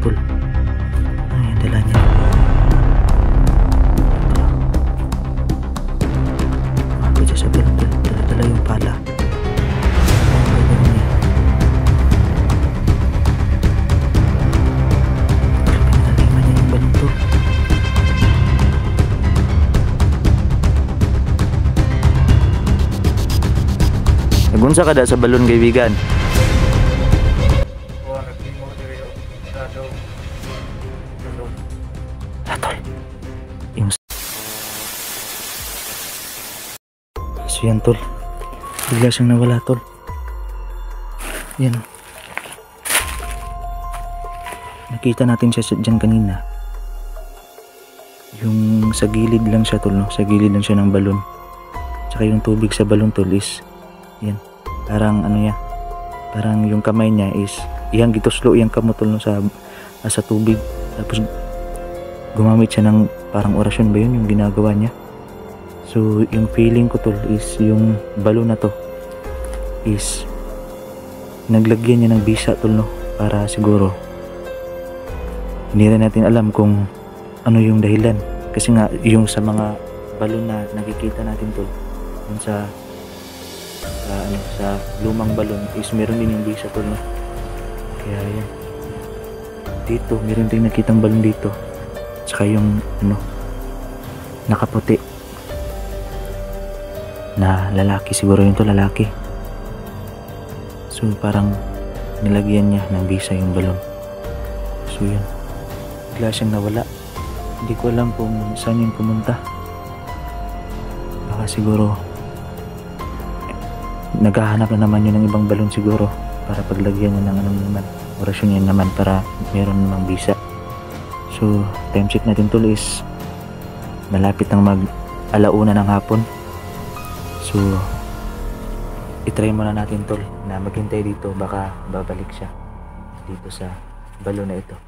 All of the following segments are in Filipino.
tol. Ay, ang dala niya. Mapit siya sa balon tol. Dala-dala yung pala. Pinalaliman niya yung balon tol. Nagunsa ka da sa balon, kaibigan? Tol, yung so yan tol, bigla siyang nawala tol. Yan, nakita natin siya dyan kanina. Yung sa gilid lang siya tol, no? Sa gilid lang siya ng balon. Tsaka yung tubig sa balon tol is yan, parang ano yan, parang yung kamay niya is iyang gituslo iyang kamot tol, no? Sa tubig. Tapos gumamit siya ng parang orasyon ba yun yung ginagawa niya. So yung feeling ko tol is yung balon na to is naglagyan niya ng bisa tol, no? Para siguro hindi rin natin alam kung ano yung dahilan, kasi nga yung sa mga balon na nakikita natin tol yun sa lumang balon is meron din yung bisa tol, no? Kaya yan, dito meron din nakitang balon dito. Tsaka yung ano, nakaputi na lalaki, siguro yun to, lalaki. So parang nilagyan niya ng bisa yung balon. So yun, bigla siyang nawala. Hindi ko alam kung saan yung pumunta. Baka siguro naghahanap na naman yun ng ibang balon siguro para paglagyan niya ng anong naman, orasyon niya naman para meron namang bisa. So time check natin tol is malapit ng mag-alauna ng hapon. So itry muna natin tol na maghintay dito, baka babalik siya dito sa balon na ito.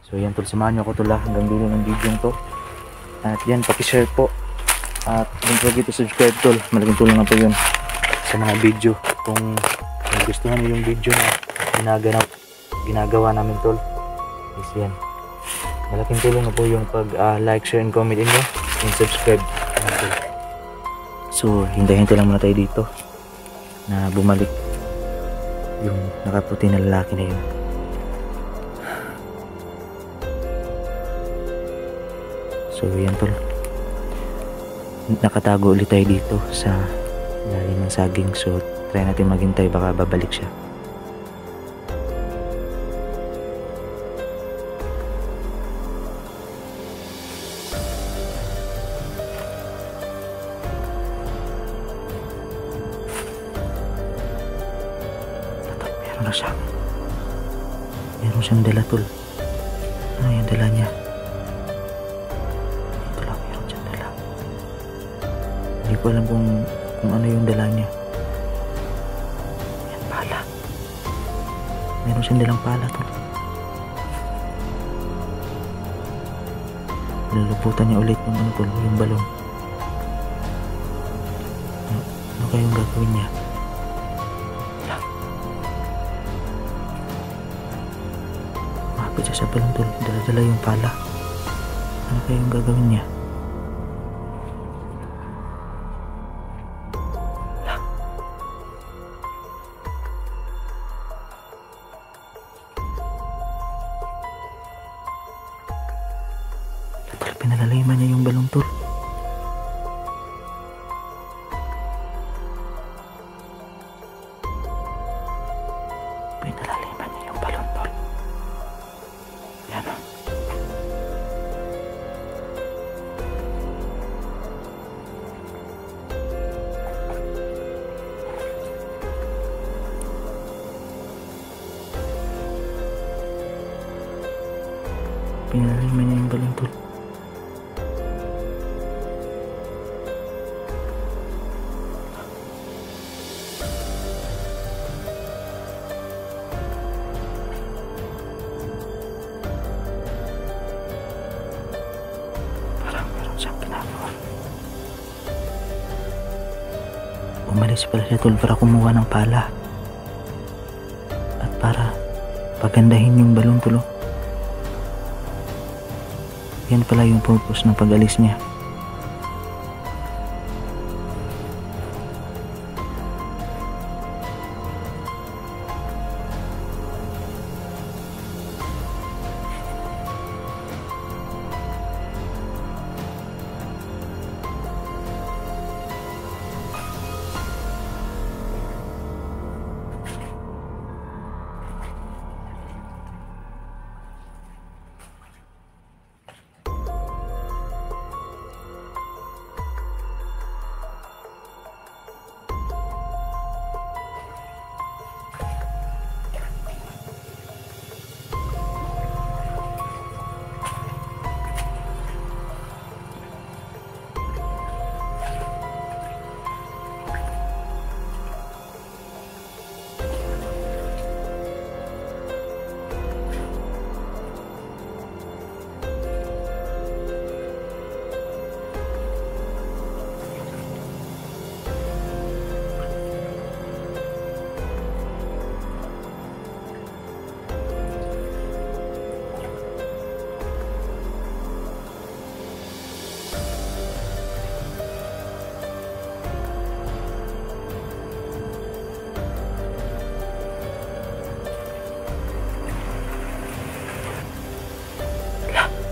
So yan tol, samahan nyo ako tol hanggang dulo ng video to. At yan, pakishare po at don't forget to subscribe tol, malaking tulong na po yun sa mga video. Kung gustuhan nyo yung video na ginagawa namin tol is yan, malaking tulong na po yung pag like, share, and comment nyo and subscribe. So hintayin lang muna tayo dito na bumalik yung nakaputi na lalaki na yun. So yan tol, nakatago ulit tayo dito sa ilalim ng saging. So try natin maghintay, baka babalik siya. Meron siyang dala tol. Ano yung dala niya? Ito lang, meron siyang dala. Hindi ko alam kung ano yung dala niya. Yan, pala. Meron siyang dalang pala tol. Luluputan niya ulit yung ano tol, yung balon. Ano kayong gagawin niya? Siya sa balon tol, dala-dala yung pala. Ano kayong gagawin niya? Tol, pinalaliman niya yung balon tol. Pinalaliman niya yung balon tol. Yan o. Pinalaliman niya yung balon tol. Umalis pala siya tol para kumuha ng pala at para pagandahin yung balon tol. yan pala yung purpose ng pag-alis niya.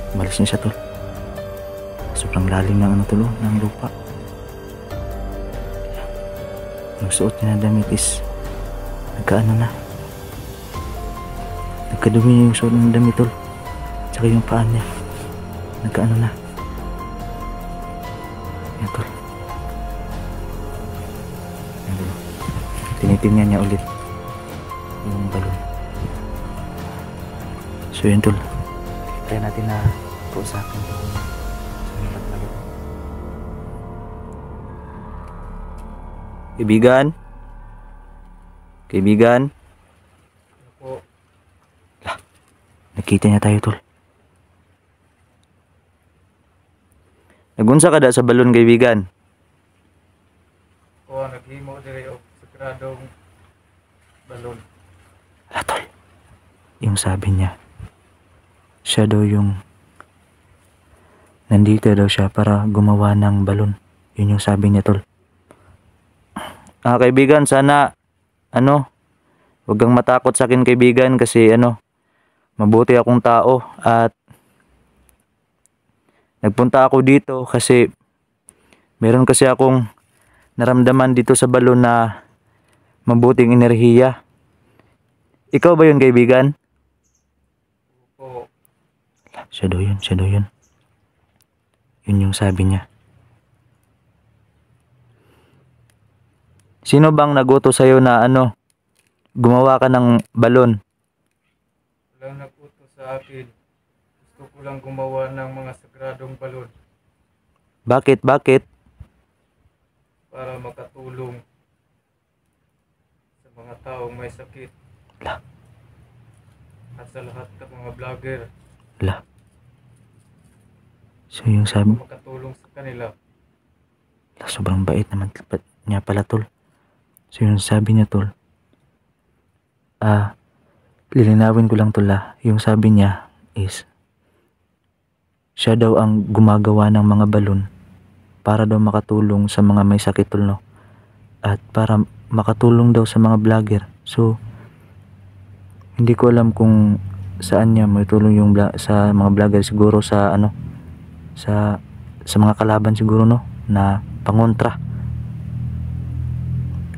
Umalis na siya tol. Sobrang lalim ng ano tol, ng lupa. Yung suot niya na damit is nagkaano na. Nagkadumi yung suot ng damit tol. Tsaka yung paan niya nagkaano na. Yan tol. Tinitingnan niya ulit yung balon. So yun tol, try natin na kausapin yung sumipat na balon. Kaibigan? Kaibigan? Opo. Lah, nakita niya tayo tol. Nagunsa ka da sa balon kaibigan? O, naghimo diri og sagradong balon. Lah tol, yung sabi niya, siya daw yung nandito daw siya para gumawa ng balon. Yun yung sabi niya tol. Kaibigan, sana huwag kang matakot sa akin kaibigan kasi mabuti akong tao at nagpunta ako dito kasi meron kasi akong naramdaman dito sa balon na mabuting enerhiya. Ikaw ba yun kaibigan? Opo. Siya daw yun, siya daw yun. Yun yung sabi niya. Sino bang nagutos sa'yo na gumawa ka ng balon? Walang nag-utos sa akin. Gusto ko lang gumawa ng mga sagradong balon Bakit? Bakit? para makatulong sa mga taong may sakit Lah, at sa lahat ng mga vlogger lah. So yung sabi, makatulong sa kanila. lah, sobrang bait naman niya pala tol. So yung sabi niya tol, lilinawin ko lang tol yung sabi niya is, siya daw ang gumagawa ng mga balon para daw makatulong sa mga may sakit tol no. At para makatulong daw sa mga vlogger. So, hindi ko alam kung saan niya may tulong yung sa mga vlogger, siguro sa sa mga kalaban siguro no, na pangontra.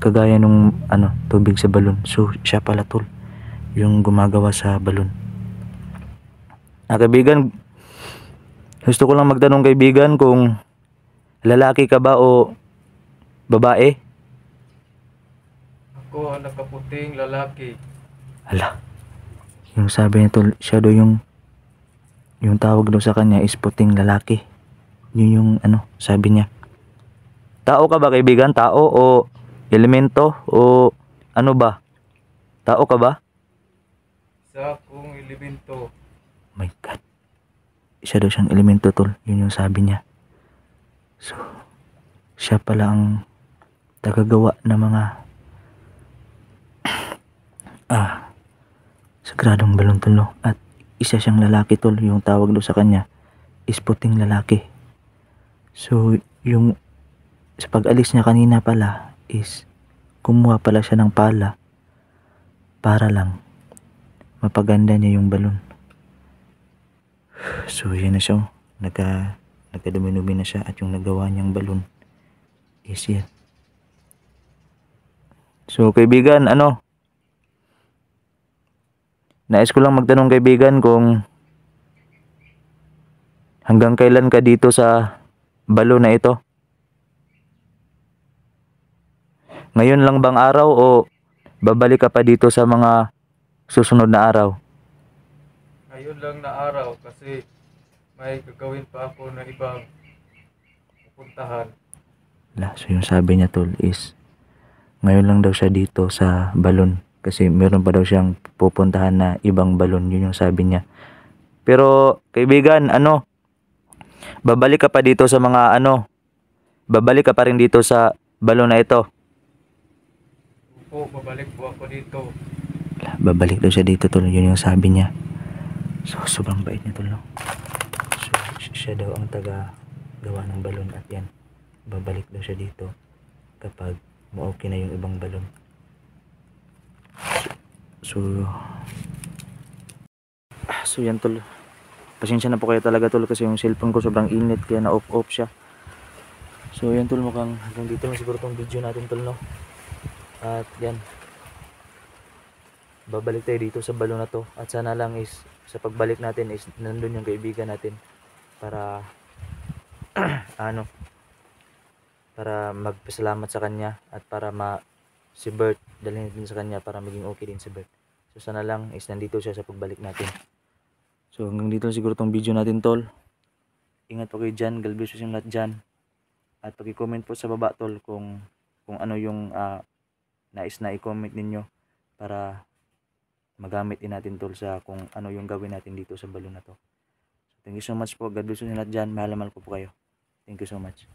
Kagaya nung tubig sa balon. So, siya pala tol yung gumagawa sa balon. Kaibigan, gusto ko lang magtanong kaibigan kung lalaki ka ba o babae? Ako ang nakaputing lalaki. Ala, yung sabi niya tol, siya daw yung tawag daw sa kanya is puting lalaki. Yun yung sabi niya. Tao ka ba kaibigan? Tao o elemento o ano ba? Tao ka ba? Isa akong elemento. Oh my God. Isa daw siyang elemento tol. Yun yung sabi niya. So, siya pala ang tagagawa ng mga sagradong balon tol no? At isa siyang lalaki tol. Yung tawag daw sa kanya is puting lalaki. So yung sa pag-alis niya kanina pala is kumuha pala siya ng pala para lang mapaganda niya yung balon. So yan na siya, nagkadumi-dumi na siya, at yung nagawa niyang balon is yan. So kaibigan, nais ko lang magtanong kaibigan kung hanggang kailan ka dito sa balon na ito? Ngayon lang bang araw o babalik ka pa dito sa mga susunod na araw? Ngayon lang na araw kasi may gagawin pa ako na ibang pupuntahan. So yung sabi niya tol is ngayon lang daw siya dito sa balon kasi meron pa daw siyang pupuntahan na ibang balon, yun yung sabi niya. Pero kaibigan, babalik ka pa dito sa mga babalik ka pa rin dito sa balon na ito? Opo, babalik po ako dito. Babalik daw siya dito tol, yun yung sabi niya. So sobrang bait niya tol, no? So siya daw ang taga gawa ng balon, at yan, babalik daw siya dito kapag ma-okay na yung ibang balon. So yan tol, pasensya na po kayo talaga tol kasi yung cellphone ko sobrang init kaya na off siya. So yan tol, mukhang hanggang dito lang siguro tong video natin tol, no? At yan, babalik tayo dito sa balon na to, at sana lang is sa pagbalik natin is nandun yung kaibigan natin para para magpasalamat sa kanya, at para si Bert dalhin din sa kanya para maging okay din si Bert. So sana lang is nandito siya sa pagbalik natin. So hanggang dito lang siguro tong video natin tol. Ingat po kayo dyan, God bless you lahat dyan, at pag-comment po sa baba tol kung ano yung nais na i-comment ninyo para magamit din natin tol sa kung ano yung gawin natin dito sa balon na to. So, thank you so much po, God bless you lahat dyan, mahal ko po kayo. Thank you so much.